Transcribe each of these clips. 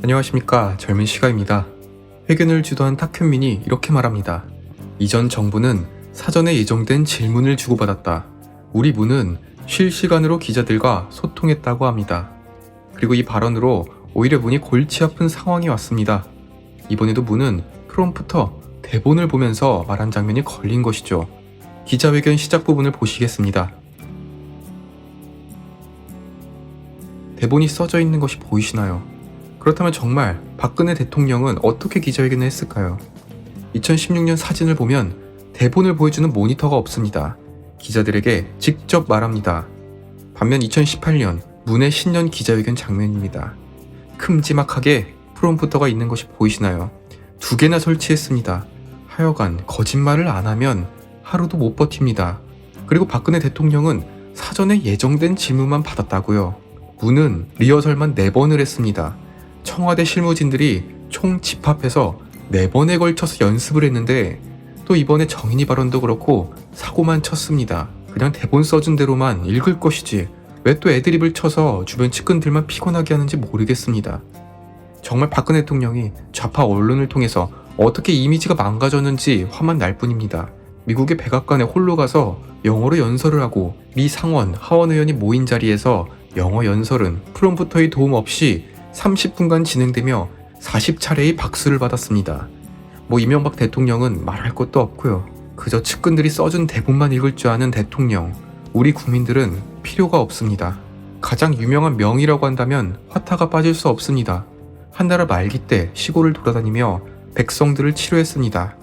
안녕하십니까. 젊은 시가입니다. 회견을 주도한 탁현민이 이렇게 말합니다. 이전 정부는 사전에 예정된 질문을 주고받았다. 우리 문은 실시간으로 기자들과 소통했다고 합니다. 그리고 이 발언으로 오히려 문이 골치 아픈 상황이 왔습니다. 이번에도 문은 프롬프터 대본을 보면서 말한 장면이 걸린 것이죠. 기자회견 시작 부분을 보시겠습니다. 대본이 써져 있는 것이 보이시나요? 그렇다면 정말 박근혜 대통령은 어떻게 기자회견을 했을까요? 2016년 사진을 보면 대본을 보여주는 모니터가 없습니다. 기자들에게 직접 말합니다. 반면 2018년 문의 신년 기자회견 장면입니다. 큼지막하게 프롬프터가 있는 것이 보이시나요? 2개나 설치했습니다. 하여간 거짓말을 안 하면 하루도 못 버팁니다. 그리고 박근혜 대통령은 사전에 예정된 질문만 받았다고요. 문은 리허설만 4번을 했습니다. 청와대 실무진들이 총 집합해서 4번에 걸쳐서 연습을 했는데 또 이번에 정인이 발언도 그렇고 사고만 쳤습니다. 그냥 대본 써준 대로만 읽을 것이지 왜 또 애드립을 쳐서 주변 측근들만 피곤하게 하는지 모르겠습니다. 정말 박근혜 대통령이 좌파 언론을 통해서 어떻게 이미지가 망가졌는지 화만 날 뿐입니다. 미국의 백악관에 홀로 가서 영어로 연설을 하고 미 상원, 하원 의원이 모인 자리에서 영어 연설은 프롬프터의 도움 없이 30분간 진행되며 40차례의 박수를 받았습니다. 이명박 대통령은 말할 것도 없고요. 그저 측근들이 써준 대본만 읽을 줄 아는 대통령. 우리 국민들은 필요가 없습니다. 가장 유명한 명의라고 한다면 화타가 빠질 수 없습니다. 한나라 말기 때 시골을 돌아다니며 백성들을 치료했습니다.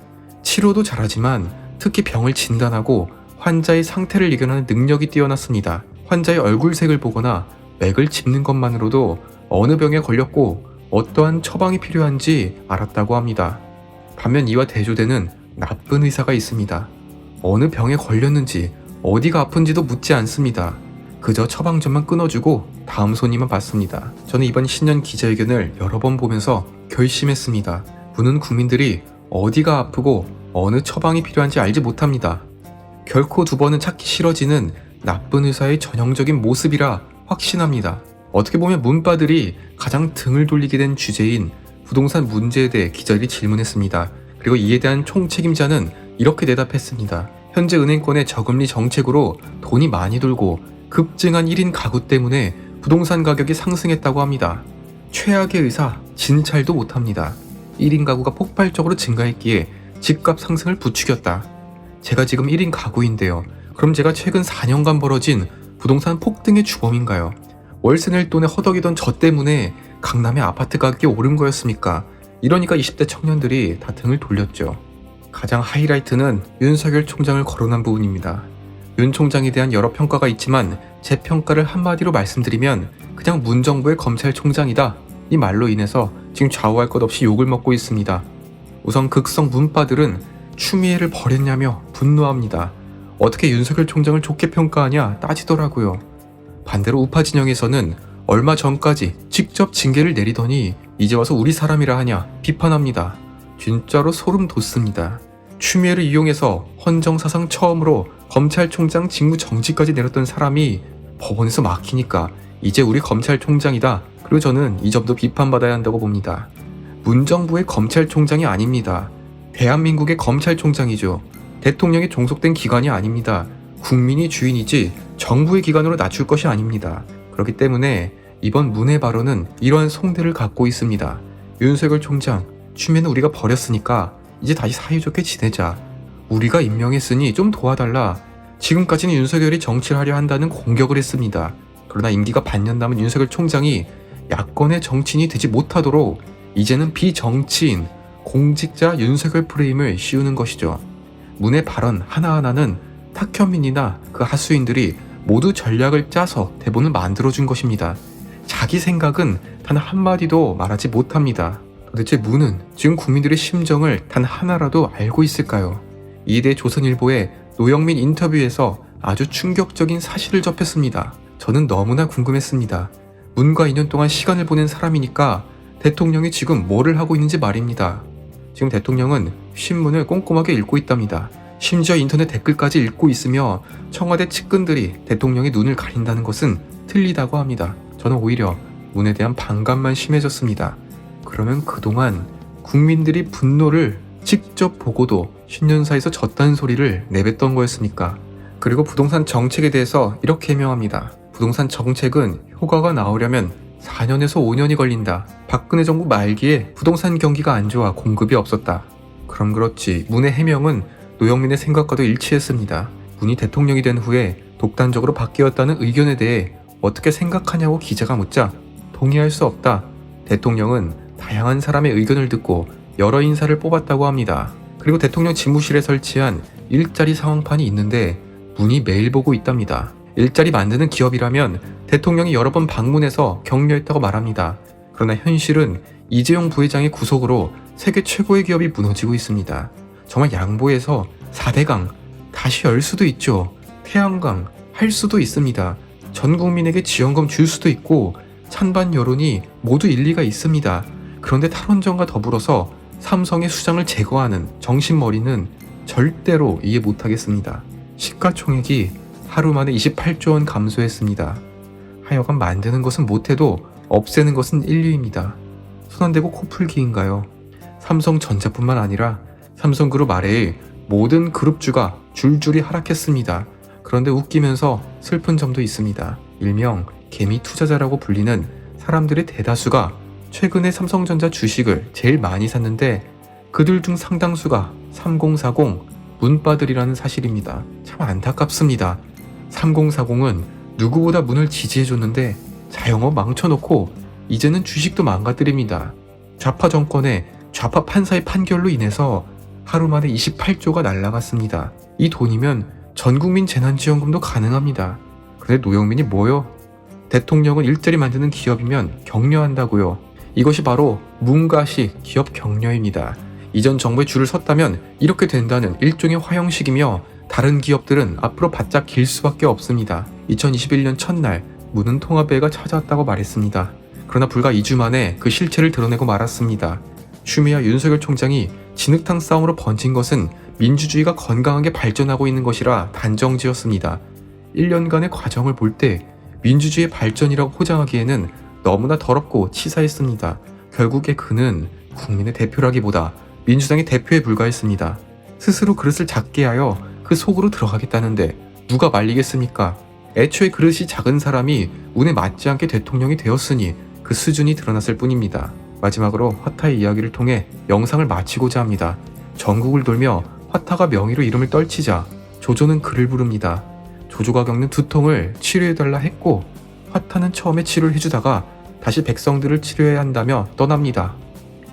치료도 잘하지만 특히 병을 진단하고 환자의 상태를 이겨내는 능력이 뛰어났습니다. 환자의 얼굴색을 보거나 맥을 짚는 것만으로도 어느 병에 걸렸고 어떠한 처방이 필요한지 알았다고 합니다. 반면 이와 대조되는 나쁜 의사가 있습니다. 어느 병에 걸렸는지 어디가 아픈지도 묻지 않습니다. 그저 처방전만 끊어주고 다음 손님만 받습니다. 저는 이번 신년 기자회견을 여러 번 보면서 결심했습니다. 문은 국민들이 어디가 아프고 어느 처방이 필요한지 알지 못합니다. 결코 2번은 찾기 싫어지는 나쁜 의사의 전형적인 모습이라 확신합니다. 어떻게 보면 문바들이 가장 등을 돌리게 된 주제인 부동산 문제에 대해 기자들이 질문했습니다. 그리고 이에 대한 총책임자는 이렇게 대답했습니다. 현재 은행권의 저금리 정책으로 돈이 많이 돌고 급증한 1인 가구 때문에 부동산 가격이 상승했다고 합니다. 최악의 의사, 진찰도 못합니다. 1인 가구가 폭발적으로 증가했기에 집값 상승을 부추겼다. 제가 지금 1인 가구인데요. 그럼 제가 최근 4년간 벌어진 부동산 폭등의 주범인가요? 월세 낼 돈에 허덕이던 저 때문에 강남의 아파트 가격이 오른 거였습니까? 이러니까 20대 청년들이 다 등을 돌렸죠. 가장 하이라이트는 윤석열 총장을 거론한 부분입니다. 윤 총장에 대한 여러 평가가 있지만 제 평가를 한마디로 말씀드리면 그냥 문정부의 검찰총장이다. 이 말로 인해서 지금 좌우할 것 없이 욕을 먹고 있습니다. 우선 극성 문바들은 추미애를 버렸냐며 분노합니다. 어떻게 윤석열 총장을 좋게 평가하냐 따지더라고요. 반대로 우파 진영에서는 얼마 전까지 직접 징계를 내리더니 이제 와서 우리 사람이라 하냐 비판합니다. 진짜로 소름 돋습니다. 추미애를 이용해서 헌정사상 처음으로 검찰총장 직무 정지까지 내렸던 사람이 법원에서 막히니까 이제 우리 검찰총장이다. 그리고 저는 이 점도 비판받아야 한다고 봅니다. 문정부의 검찰총장이 아닙니다. 대한민국의 검찰총장이죠. 대통령이 종속된 기관이 아닙니다. 국민이 주인이지 정부의 기관으로 낮출 것이 아닙니다. 그렇기 때문에 이번 문의 발언은 이러한 송대를 갖고 있습니다. 윤석열 총장, 추미애는 우리가 버렸으니까 이제 다시 사이좋게 지내자. 우리가 임명했으니 좀 도와달라. 지금까지는 윤석열이 정치를 하려 한다는 공격을 했습니다. 그러나 임기가 반년 남은 윤석열 총장이 야권의 정치인이 되지 못하도록 이제는 비정치인, 공직자 윤석열 프레임을 씌우는 것이죠. 문의 발언 하나하나는 탁현민이나 그 하수인들이 모두 전략을 짜서 대본을 만들어준 것입니다. 자기 생각은 단 한마디도 말하지 못합니다. 도대체 문은 지금 국민들의 심정을 단 하나라도 알고 있을까요? 이에 대해 조선일보의 노영민 인터뷰에서 아주 충격적인 사실을 접했습니다. 저는 너무나 궁금했습니다. 문과 2년 동안 시간을 보낸 사람이니까 대통령이 지금 뭐를 하고 있는지 말입니다. 지금 대통령은 신문을 꼼꼼하게 읽고 있답니다. 심지어 인터넷 댓글까지 읽고 있으며 청와대 측근들이 대통령의 눈을 가린다는 것은 틀리다고 합니다. 저는 오히려 문에 대한 반감만 심해졌습니다. 그러면 그동안 국민들이 분노를 직접 보고도 신년사에서 졌다는 소리를 내뱉던 거였습니까? 그리고 부동산 정책에 대해서 이렇게 해명합니다. 부동산 정책은 효과가 나오려면 4년에서 5년이 걸린다. 박근혜 정부 말기에 부동산 경기가 안 좋아 공급이 없었다. 그럼 그렇지, 문의 해명은 노영민의 생각과도 일치했습니다. 문이 대통령이 된 후에 독단적으로 바뀌었다는 의견에 대해 어떻게 생각하냐고 기자가 묻자 동의할 수 없다. 대통령은 다양한 사람의 의견을 듣고 여러 인사를 뽑았다고 합니다. 그리고 대통령 집무실에 설치한 일자리 상황판이 있는데 문이 매일 보고 있답니다. 일자리 만드는 기업이라면 대통령이 여러 번 방문해서 격려했다고 말합니다. 그러나 현실은 이재용 부회장의 구속으로 세계 최고의 기업이 무너지고 있습니다. 정말 양보해서 4대강 다시 열 수도 있죠. 태양광 할 수도 있습니다. 전 국민에게 지원금 줄 수도 있고 찬반 여론이 모두 일리가 있습니다. 그런데 탈원전과 더불어서 삼성의 수장을 제거하는 정신머리는 절대로 이해 못하겠습니다. 시가총액이 하루 만에 28조 원 감소했습니다. 하여간 만드는 것은 못해도 없애는 것은 인류입니다. 손 안 대고 코풀기인가요? 삼성전자뿐만 아니라 삼성그룹 아래의 모든 그룹주가 줄줄이 하락했습니다. 그런데 웃기면서 슬픈 점도 있습니다. 일명 개미 투자자라고 불리는 사람들의 대다수가 최근에 삼성전자 주식을 제일 많이 샀는데 그들 중 상당수가 3040 문바들이라는 사실입니다. 참 안타깝습니다. 3040은 누구보다 문을 지지해줬는데 자영업 망쳐놓고 이제는 주식도 망가뜨립니다. 좌파 정권의 좌파 판사의 판결로 인해서 하루 만에 28조가 날아갔습니다. 이 돈이면 전국민 재난지원금도 가능합니다. 근데 노영민이 뭐요? 대통령은 일자리 만드는 기업이면 격려한다고요. 이것이 바로 문가식 기업 격려입니다. 이전 정부에 줄을 섰다면 이렇게 된다는 일종의 화형식이며 다른 기업들은 앞으로 바짝 길 수밖에 없습니다. 2021년 첫날 문은 통합회가 찾아왔다고 말했습니다. 그러나 불과 2주 만에 그 실체를 드러내고 말았습니다. 추미애와 윤석열 총장이 진흙탕 싸움으로 번진 것은 민주주의가 건강하게 발전하고 있는 것이라 단정지었습니다. 1년간의 과정을 볼 때 민주주의의 발전이라고 포장하기에는 너무나 더럽고 치사했습니다. 결국에 그는 국민의 대표라기보다 민주당의 대표에 불과했습니다. 스스로 그릇을 작게 하여 그 속으로 들어가겠다는데 누가 말리겠습니까? 애초에 그릇이 작은 사람이 운에 맞지 않게 대통령이 되었으니 그 수준이 드러났을 뿐입니다. 마지막으로 화타의 이야기를 통해 영상을 마치고자 합니다. 전국을 돌며 화타가 명의로 이름을 떨치자 조조는 그를 부릅니다. 조조가 겪는 두통을 치료해달라 했고 화타는 처음에 치료를 해주다가 다시 백성들을 치료해야 한다며 떠납니다.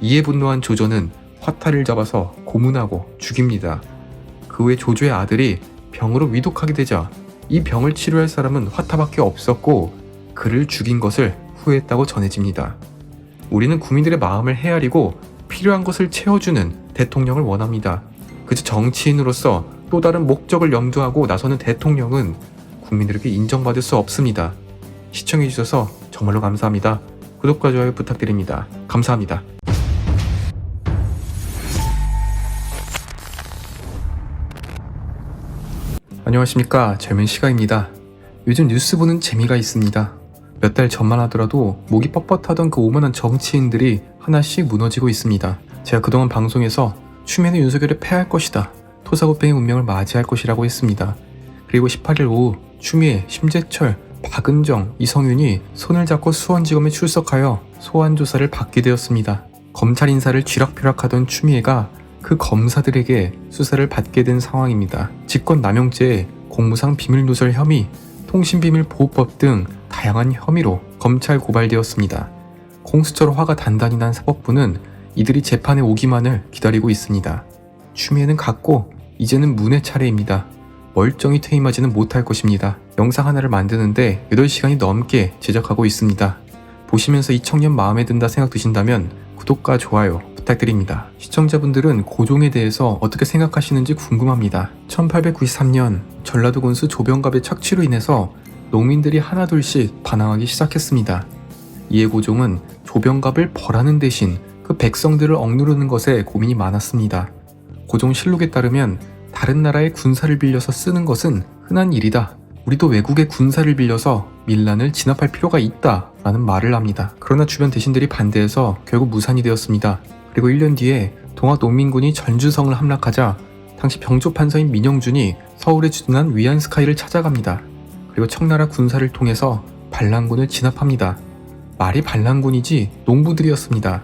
이에 분노한 조조는 화타를 잡아서 고문하고 죽입니다. 그 후에 조조의 아들이 병으로 위독하게 되자 이 병을 치료할 사람은 화타밖에 없었고 그를 죽인 것을 후회했다고 전해집니다. 우리는 국민들의 마음을 헤아리고 필요한 것을 채워주는 대통령을 원합니다. 그저 정치인으로서 또 다른 목적을 염두하고 나서는 대통령은 국민들에게 인정받을 수 없습니다. 시청해주셔서 정말로 감사합니다. 구독과 좋아요 부탁드립니다. 감사합니다. 안녕하십니까, 젊은 시각입니다. 요즘 뉴스 보는 재미가 있습니다. 몇 달 전만 하더라도 목이 뻣뻣하던 그 오만한 정치인들이 하나씩 무너지고 있습니다. 제가 그동안 방송에서 추미애는 윤석열을 패할 것이다, 토사구팽의 운명을 맞이할 것이라고 했습니다. 그리고 18일 오후 추미애, 심재철, 박은정, 이성윤이 손을 잡고 수원지검에 출석하여 소환조사를 받게 되었습니다. 검찰 인사를 쥐락펴락하던 추미애가 그 검사들에게 수사를 받게 된 상황입니다. 직권남용죄, 공무상 비밀누설 혐의, 통신비밀보호법 등 다양한 혐의로 검찰 고발되었습니다. 공수처로 화가 단단히 난 사법부는 이들이 재판에 오기만을 기다리고 있습니다. 추미애는 갔고 이제는 문의 차례입니다. 멀쩡히 퇴임하지는 못할 것입니다. 영상 하나를 만드는데 8시간이 넘게 제작하고 있습니다. 보시면서 이 청년 마음에 든다 생각 드신다면 구독과 좋아요 부탁드립니다. 시청자분들은 고종에 대해서 어떻게 생각하시는지 궁금합니다. 1893년 전라도 군수 조병갑의 착취로 인해서 농민들이 하나둘씩 반항하기 시작했습니다. 이에 고종은 조병갑을 벌하는 대신 그 백성들을 억누르는 것에 고민이 많았습니다. 고종실록에 따르면 다른 나라의 군사를 빌려서 쓰는 것은 흔한 일이다. 우리도 외국의 군사를 빌려서 밀란을 진압할 필요가 있다라는 말을 합니다. 그러나 주변 대신들이 반대해서 결국 무산이 되었습니다. 그리고 1년 뒤에 동학농민군이 전주성을 함락하자 당시 병조 판서인 민영준이 서울에 주둔한 위안스카이를 찾아갑니다. 그리고 청나라 군사를 통해서 반란군을 진압합니다. 말이 반란군이지 농부들이었습니다.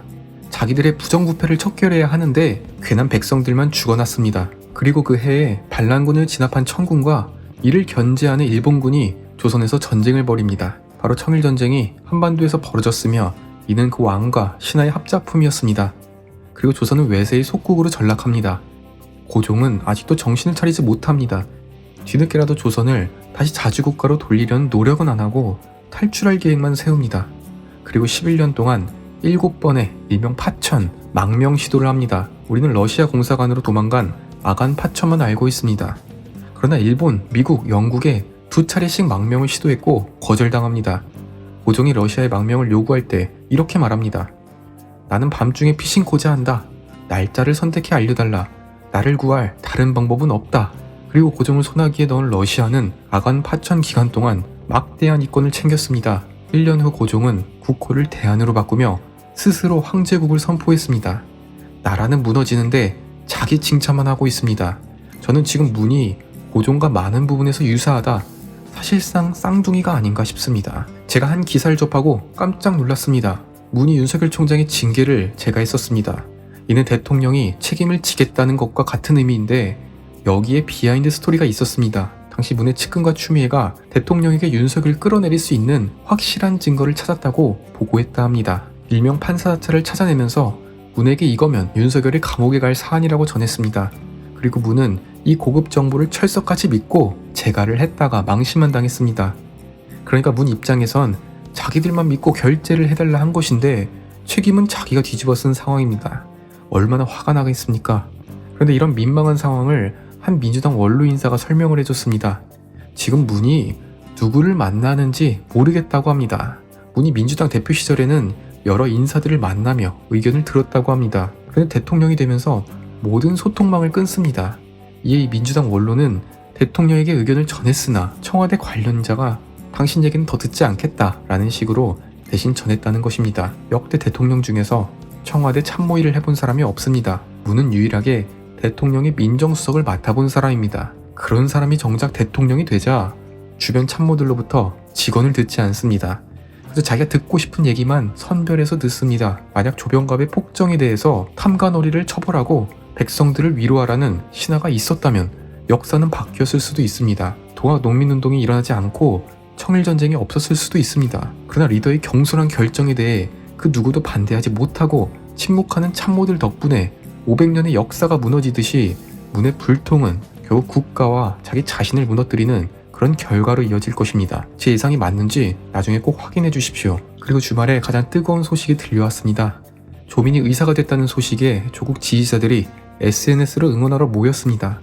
자기들의 부정부패를 척결해야 하는데 괜한 백성들만 죽어났습니다. 그리고 그 해에 반란군을 진압한 청군과 이를 견제하는 일본군이 조선에서 전쟁을 벌입니다. 바로 청일전쟁이 한반도에서 벌어졌으며 이는 그 왕과 신하의 합작품이었습니다. 그리고 조선은 외세의 속국으로 전락합니다. 고종은 아직도 정신을 차리지 못합니다. 뒤늦게라도 조선을 다시 자주국가로 돌리려는 노력은 안 하고 탈출할 계획만 세웁니다. 그리고 11년 동안 7번의 일명 파천, 망명 시도를 합니다. 우리는 러시아 공사관으로 도망간 아간 파천만 알고 있습니다. 그러나 일본, 미국, 영국에 2차례씩 망명을 시도했고 거절당합니다. 고종이 러시아의 망명을 요구할 때 이렇게 말합니다. 나는 밤중에 피신코자 한다. 날짜를 선택해 알려달라. 나를 구할 다른 방법은 없다. 그리고 고종을 소나기에 넣은 러시아는 아간 파천 기간 동안 막대한 이권을 챙겼습니다. 1년 후 고종은 국호를 대한으로 바꾸며 스스로 황제국을 선포했습니다. 나라는 무너지는데 자기 칭찬만 하고 있습니다. 저는 지금 문이 고종과 많은 부분에서 유사하다. 사실상 쌍둥이가 아닌가 싶습니다. 제가 한 기사를 접하고 깜짝 놀랐습니다. 문희 윤석열 총장의 징계를 제가 했었습니다. 이는 대통령이 책임을 지겠다는 것과 같은 의미인데 여기에 비하인드 스토리가 있었습니다. 당시 문의 측근과 추미애가 대통령에게 윤석을 끌어내릴 수 있는 확실한 증거를 찾았다고 보고했다 합니다. 일명 판사사찰을 찾아내면서 문에게 이거면 윤석열이 감옥에 갈 사안이라고 전했습니다. 그리고 문은 이 고급 정보를 철석같이 믿고 재가를 했다가 망신만 당했습니다. 그러니까 문 입장에선 자기들만 믿고 결재를 해달라 한 것인데 책임은 자기가 뒤집어 쓴 상황입니다. 얼마나 화가 나겠습니까? 그런데 이런 민망한 상황을 한 민주당 원로 인사가 설명을 해줬습니다. 지금 문이 누구를 만나는지 모르겠다고 합니다. 문이 민주당 대표 시절에는 여러 인사들을 만나며 의견을 들었다고 합니다. 그런데 대통령이 되면서 모든 소통망을 끊습니다. 이에 이 민주당 원로는 대통령에게 의견을 전했으나 청와대 관련자가 당신 얘기는 더 듣지 않겠다라는 식으로 대신 전했다는 것입니다. 역대 대통령 중에서 청와대 참모일을 해본 사람이 없습니다. 문은 유일하게 대통령의 민정수석을 맡아본 사람입니다. 그런 사람이 정작 대통령이 되자 주변 참모들로부터 직언을 듣지 않습니다. 그래서 자기가 듣고 싶은 얘기만 선별해서 듣습니다. 만약 조병갑의 폭정에 대해서 탐관오리를 처벌하고 백성들을 위로하라는 신하가 있었다면 역사는 바뀌었을 수도 있습니다. 동학농민운동이 일어나지 않고 청일전쟁이 없었을 수도 있습니다. 그러나 리더의 경솔한 결정에 대해 그 누구도 반대하지 못하고 침묵하는 참모들 덕분에 500년의 역사가 무너지듯이 문의 불통은 결국 국가와 자기 자신을 무너뜨리는 그런 결과로 이어질 것입니다. 제 예상이 맞는지 나중에 꼭 확인해 주십시오. 그리고 주말에 가장 뜨거운 소식이 들려왔습니다. 조민이 의사가 됐다는 소식에 조국 지지자들이 SNS로 응원하러 모였습니다.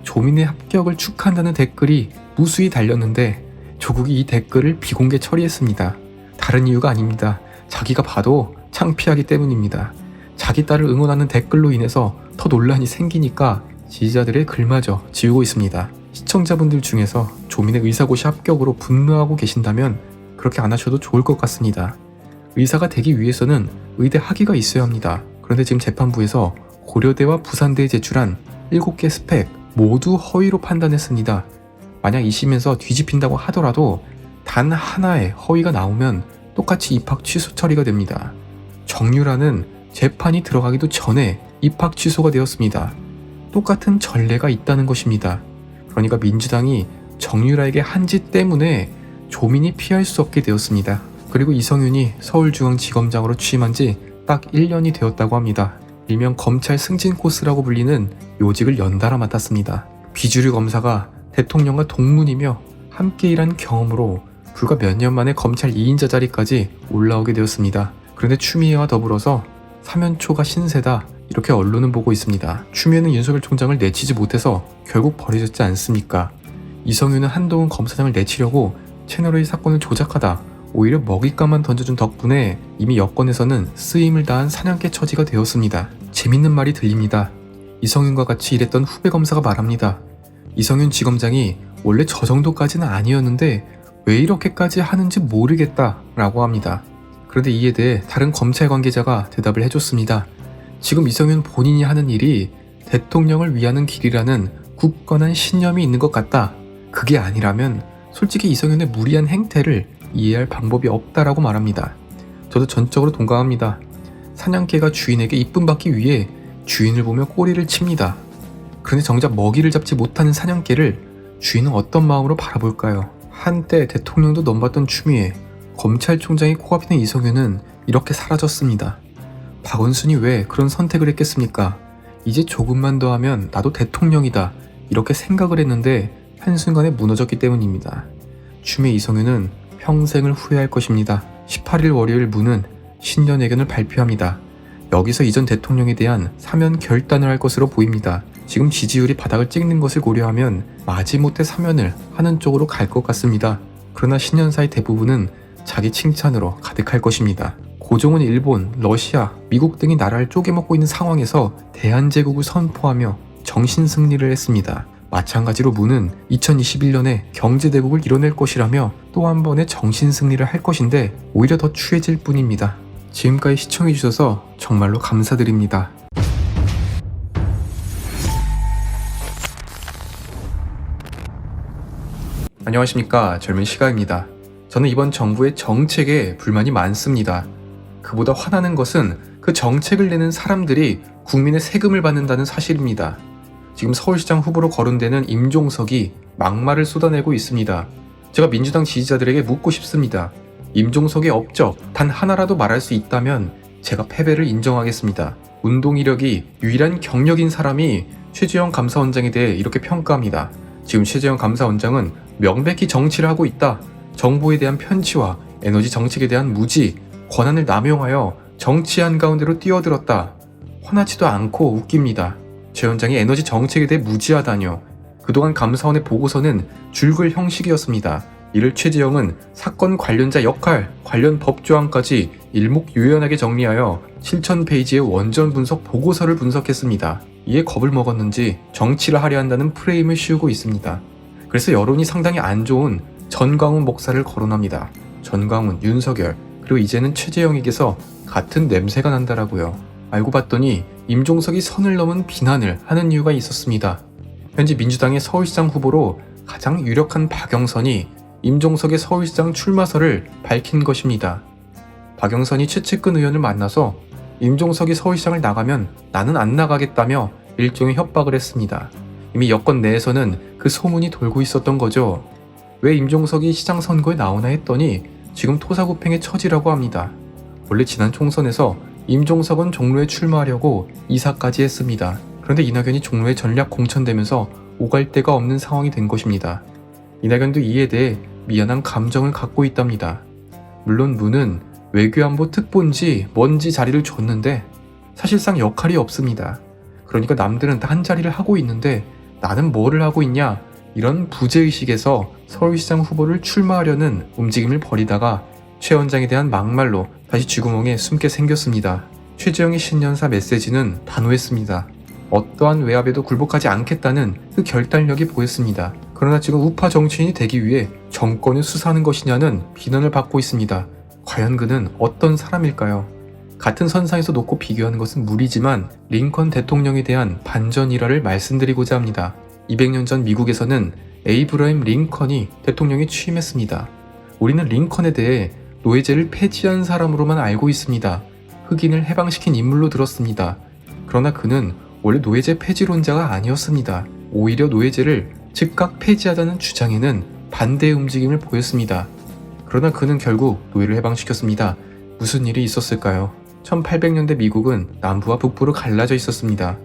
조민의 합격을 축하한다는 댓글이 무수히 달렸는데 조국이 이 댓글을 비공개 처리했습니다. 다른 이유가 아닙니다. 자기가 봐도 창피하기 때문입니다. 자기 딸을 응원하는 댓글로 인해서 더 논란이 생기니까 지지자들의 글마저 지우고 있습니다. 시청자분들 중에서 조민의 의사고시 합격으로 분노하고 계신다면 그렇게 안 하셔도 좋을 것 같습니다. 의사가 되기 위해서는 의대 학위가 있어야 합니다. 그런데 지금 재판부에서 고려대와 부산대에 제출한 7개 스펙 모두 허위로 판단했습니다. 만약 2심에서 뒤집힌다고 하더라도 단 하나의 허위가 나오면 똑같이 입학 취소 처리가 됩니다. 정유라는 재판이 들어가기도 전에 입학 취소가 되었습니다. 똑같은 전례가 있다는 것입니다. 그러니까 민주당이 정유라에게 한 짓 때문에 조민이 피할 수 없게 되었습니다. 그리고 이성윤이 서울중앙지검장으로 취임한 지 딱 1년이 되었다고 합니다. 일명 검찰 승진 코스라고 불리는 요직을 연달아 맡았습니다. 비주류 검사가 대통령과 동문이며 함께 일한 경험으로 불과 몇 년 만에 검찰 2인자 자리까지 올라오게 되었습니다. 그런데 추미애와 더불어서 사면초가 신세다 이렇게 언론은 보고 있습니다. 추미애는 윤석열 총장을 내치지 못해서 결국 버려졌지 않습니까? 이성윤은 한동훈 검사장을 내치려고 채널의 사건을 조작하다 오히려 먹잇감만 던져준 덕분에 이미 여권에서는 쓰임을 다한 사냥개 처지가 되었습니다. 재밌는 말이 들립니다. 이성윤과 같이 일했던 후배 검사가 말합니다. 이성윤 지검장이 원래 저 정도까지는 아니었는데 왜 이렇게까지 하는지 모르겠다라고 합니다. 그런데 이에 대해 다른 검찰 관계자가 대답을 해줬습니다. 지금 이성윤 본인이 하는 일이 대통령을 위하는 길이라는 굳건한 신념이 있는 것 같다. 그게 아니라면 솔직히 이성윤의 무리한 행태를 이해할 방법이 없다라고 말합니다. 저도 전적으로 동감합니다. 사냥개가 주인에게 이쁨 받기 위해 주인을 보며 꼬리를 칩니다. 그런데 정작 먹이를 잡지 못하는 사냥개를 주인은 어떤 마음으로 바라볼까요? 한때 대통령도 넘봤던 추미애, 검찰총장이 코앞에 있는 이성윤은 이렇게 사라졌습니다. 박원순이 왜 그런 선택을 했겠습니까? 이제 조금만 더 하면 나도 대통령이다 이렇게 생각을 했는데 한순간에 무너졌기 때문입니다. 추미애 이성윤은 평생을 후회할 것입니다. 18일 월요일 문은 신년회견을 발표합니다. 여기서 이전 대통령에 대한 사면 결단을 할 것으로 보입니다. 지금 지지율이 바닥을 찍는 것을 고려하면 마지못해 사면을 하는 쪽으로 갈 것 같습니다. 그러나 신년사의 대부분은 자기 칭찬으로 가득할 것입니다. 고종은 일본, 러시아, 미국 등이 나라를 쪼개먹고 있는 상황에서 대한제국을 선포하며 정신승리를 했습니다. 마찬가지로 문은 2021년에 경제대국을 이뤄낼 것이라며 또 한 번의 정신승리를 할 것인데 오히려 더 추해질 뿐입니다. 지금까지 시청해주셔서 정말로 감사드립니다. 안녕하십니까, 젊은 시가입니다. 저는 이번 정부의 정책에 불만이 많습니다. 그보다 화나는 것은 그 정책을 내는 사람들이 국민의 세금을 받는다는 사실입니다. 지금 서울시장 후보로 거론되는 임종석이 막말을 쏟아내고 있습니다. 제가 민주당 지지자들에게 묻고 싶습니다. 임종석의 업적 단 하나라도 말할 수 있다면 제가 패배를 인정하겠습니다. 운동 이력이 유일한 경력인 사람이 최재형 감사원장에 대해 이렇게 평가합니다. 지금 최재형 감사원장은 명백히 정치를 하고 있다. 정보에 대한 편취와 에너지 정책에 대한 무지, 권한을 남용하여 정치 한가운데로 뛰어들었다. 화나지도 않고 웃깁니다. 최 원장이 에너지 정책에 대해 무지하다뇨. 그동안 감사원의 보고서는 줄글 형식이었습니다. 이를 최재형은 사건 관련자 역할, 관련 법조항까지 일목요연하게 정리하여 7,000페이지의 원전 분석 보고서를 분석했습니다. 이에 겁을 먹었는지 정치를 하려 한다는 프레임을 씌우고 있습니다. 그래서 여론이 상당히 안 좋은 전광훈 목사를 거론합니다. 전광훈, 윤석열, 그리고 이제는 최재형에게서 같은 냄새가 난다라고요. 알고 봤더니 임종석이 선을 넘은 비난을 하는 이유가 있었습니다. 현재 민주당의 서울시장 후보로 가장 유력한 박영선이 임종석의 서울시장 출마설을 밝힌 것입니다. 박영선이 최측근 의원을 만나서 임종석이 서울시장을 나가면 나는 안 나가겠다며 일종의 협박을 했습니다. 이미 여권 내에서는 그 소문이 돌고 있었던 거죠. 왜 임종석이 시장 선거에 나오나 했더니 지금 토사구팽의 처지라고 합니다. 원래 지난 총선에서 임종석은 종로에 출마하려고 이사까지 했습니다. 그런데 이낙연이 종로에 전략 공천되면서 오갈 데가 없는 상황이 된 것입니다. 이낙연도 이에 대해 미안한 감정을 갖고 있답니다. 물론 문은 외교안보 특보인지 뭔지 자리를 줬는데 사실상 역할이 없습니다. 그러니까 남들은 다 한 자리를 하고 있는데 나는 뭐를 하고 있냐, 이런 부재의식에서 서울시장 후보를 출마하려는 움직임을 벌이다가 최 원장에 대한 막말로 다시 쥐구멍에 숨게 생겼습니다. 최재형의 신년사 메시지는 단호했습니다. 어떠한 외압에도 굴복하지 않겠다는 그 결단력이 보였습니다. 그러나 지금 우파 정치인이 되기 위해 정권을 수사하는 것이냐는 비난을 받고 있습니다. 과연 그는 어떤 사람일까요? 같은 선상에서 놓고 비교하는 것은 무리지만 링컨 대통령에 대한 반전 일화를 말씀드리고자 합니다. 200년 전 미국에서는 에이브러임 링컨이 대통령에 취임했습니다. 우리는 링컨에 대해 노예제를 폐지한 사람으로만 알고 있습니다. 흑인을 해방시킨 인물로 들었습니다. 그러나 그는 원래 노예제 폐지론자가 아니었습니다. 오히려 노예제를 즉각 폐지하자는 주장에는 반대의 움직임을 보였습니다. 그러나 그는 결국 노예를 해방시켰습니다. 무슨 일이 있었을까요? 1800년대 미국은 남부와 북부로 갈라져 있었습니다.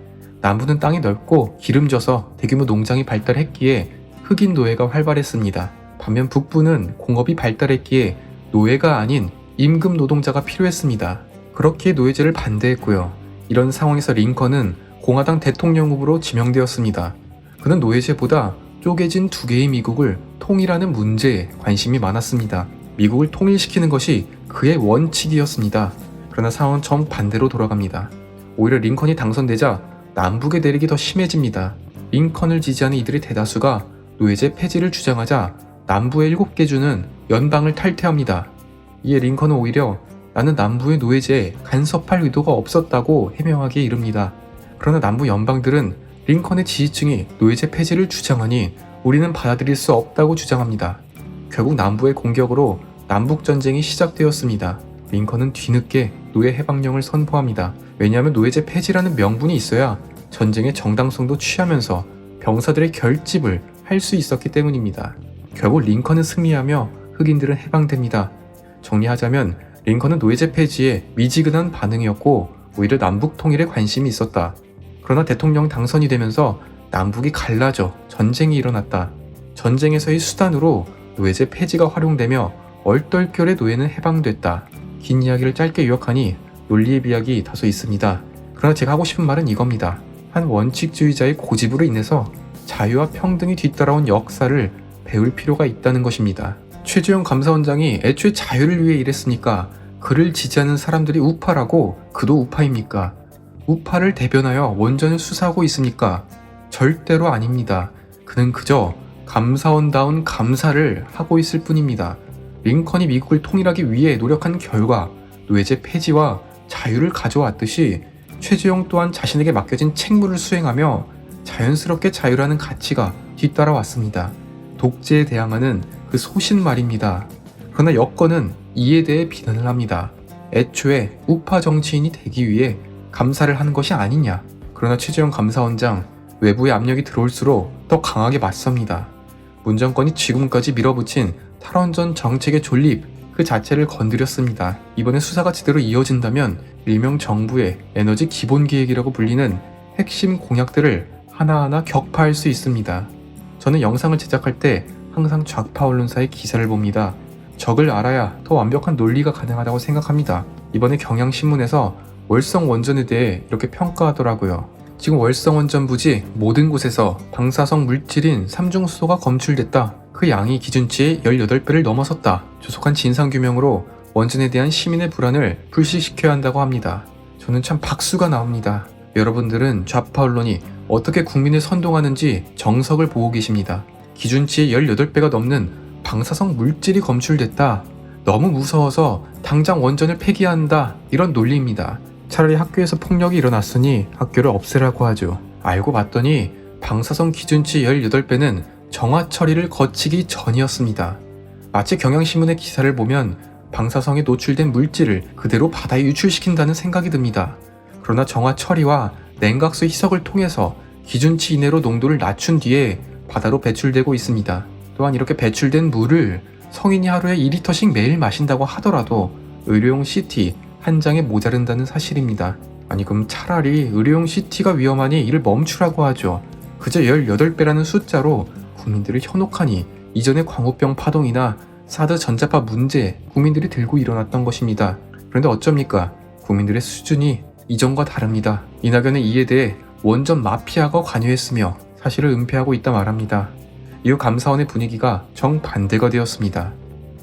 남부는 땅이 넓고 기름져서 대규모 농장이 발달했기에 흑인 노예가 활발했습니다. 반면 북부는 공업이 발달했기에 노예가 아닌 임금 노동자가 필요했습니다. 그렇기에 노예제를 반대했고요. 이런 상황에서 링컨은 공화당 대통령 후보로 지명되었습니다. 그는 노예제보다 쪼개진 두 개의 미국을 통일하는 문제에 관심이 많았습니다. 미국을 통일시키는 것이 그의 원칙이었습니다. 그러나 상황은 정반대로 돌아갑니다. 오히려 링컨이 당선되자 남북의 대립이 더 심해집니다. 링컨을 지지하는 이들의 대다수가 노예제 폐지를 주장하자 남부의 7개 주는 연방을 탈퇴합니다. 이에 링컨은 오히려 나는 남부의 노예제에 간섭할 의도가 없었다고 해명하기에 이릅니다. 그러나 남부 연방들은 링컨의 지지층이 노예제 폐지를 주장하니 우리는 받아들일 수 없다고 주장합니다. 결국 남부의 공격으로 남북전쟁이 시작되었습니다. 링컨은 뒤늦게 노예 해방령을 선포합니다. 왜냐하면 노예제 폐지라는 명분이 있어야 전쟁의 정당성도 취하면서 병사들의 결집을 할 수 있었기 때문입니다. 결국 링컨은 승리하며 흑인들은 해방됩니다. 정리하자면 링컨은 노예제 폐지에 미지근한 반응이었고 오히려 남북 통일에 관심이 있었다. 그러나 대통령 당선이 되면서 남북이 갈라져 전쟁이 일어났다. 전쟁에서의 수단으로 노예제 폐지가 활용되며 얼떨결에 노예는 해방됐다. 긴 이야기를 짧게 요약하니 논리의 비약이 다소 있습니다. 그러나 제가 하고 싶은 말은 이겁니다. 한 원칙주의자의 고집으로 인해서 자유와 평등이 뒤따라온 역사를 배울 필요가 있다는 것입니다. 최재형 감사원장이 애초에 자유를 위해 일했으니까 그를 지지하는 사람들이 우파라고 그도 우파입니까? 우파를 대변하여 원전을 수사하고 있습니까? 절대로 아닙니다. 그는 그저 감사원다운 감사를 하고 있을 뿐입니다. 링컨이 미국을 통일하기 위해 노력한 결과 노예제 폐지와 자유를 가져왔듯이 최재형 또한 자신에게 맡겨진 책무를 수행하며 자연스럽게 자유라는 가치가 뒤따라왔습니다. 독재에 대항하는 그 소신 말입니다. 그러나 여건은 이에 대해 비난을 합니다. 애초에 우파 정치인이 되기 위해 감사를 하는 것이 아니냐. 그러나 최재형 감사원장, 외부의 압력이 들어올수록 더 강하게 맞섭니다. 문 정권이 지금까지 밀어붙인 탈원전 정책의 존립 그 자체를 건드렸습니다. 이번에 수사가 제대로 이어진다면 일명 정부의 에너지 기본계획이라고 불리는 핵심 공약들을 하나하나 격파할 수 있습니다. 저는 영상을 제작할 때 항상 좌파 언론사의 기사를 봅니다. 적을 알아야 더 완벽한 논리가 가능하다고 생각합니다. 이번에 경향신문에서 월성 원전에 대해 이렇게 평가하더라고요. 지금 월성 원전 부지 모든 곳에서 방사성 물질인 삼중수소가 검출됐다. 그 양이 기준치의 18배를 넘어섰다. 조속한 진상규명으로 원전에 대한 시민의 불안을 불식시켜야 한다고 합니다. 저는 참 박수가 나옵니다. 여러분들은 좌파 언론이 어떻게 국민을 선동하는지 정석을 보고 계십니다. 기준치의 18배가 넘는 방사성 물질이 검출됐다. 너무 무서워서 당장 원전을 폐기한다. 이런 논리입니다. 차라리 학교에서 폭력이 일어났으니 학교를 없애라고 하죠. 알고 봤더니 방사성 기준치 18배는 정화 처리를 거치기 전이었습니다. 마치 경향신문의 기사를 보면 방사성에 노출된 물질을 그대로 바다에 유출시킨다는 생각이 듭니다. 그러나 정화 처리와 냉각수 희석을 통해서 기준치 이내로 농도를 낮춘 뒤에 바다로 배출되고 있습니다. 또한 이렇게 배출된 물을 성인이 하루에 2리터씩 매일 마신다고 하더라도 의료용 CT 한 장에 모자른다는 사실입니다. 아니 그럼 차라리 의료용 CT가 위험하니 이를 멈추라고 하죠. 그저 18배라는 숫자로 국민들을 현혹하니 이전의 광우병 파동이나 사드 전자파 문제 국민들이 들고 일어났던 것입니다. 그런데 어쩝니까? 국민들의 수준이 이전과 다릅니다. 이낙연은 이에 대해 원전 마피아가 관여했으며 사실을 은폐하고 있다 말합니다. 이후 감사원의 분위기가 정반대가 되었습니다.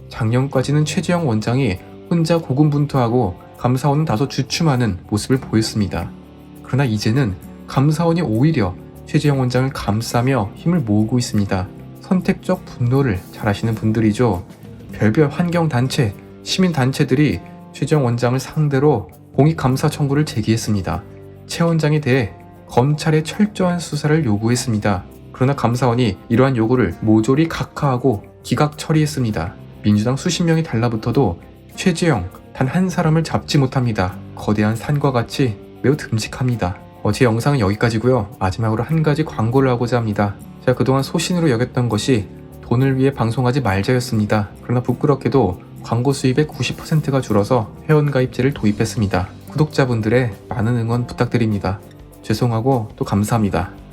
작년까지는 최재형 원장이 혼자 고군분투하고 감사원은 다소 주춤하는 모습을 보였습니다. 그러나 이제는 감사원이 오히려 최재형 원장을 감싸며 힘을 모으고 있습니다. 선택적 분노를 잘하시는 분들이죠. 별별 환경단체, 시민단체들이 최재형 원장을 상대로 공익감사 청구를 제기했습니다. 최 원장에 대해 검찰의 철저한 수사를 요구했습니다. 그러나 감사원이 이러한 요구를 모조리 각하하고 기각 처리했습니다. 민주당 수십 명이 달라붙어도 최재형 단 한 사람을 잡지 못합니다. 거대한 산과 같이 매우 듬직합니다. 제 영상은 여기까지고요. 마지막으로 한 가지 광고를 하고자 합니다. 제가 그동안 소신으로 여겼던 것이 돈을 위해 방송하지 말자였습니다. 그러나 부끄럽게도 광고 수입의 90%가 줄어서 회원가입제를 도입했습니다. 구독자분들의 많은 응원 부탁드립니다. 죄송하고 또 감사합니다.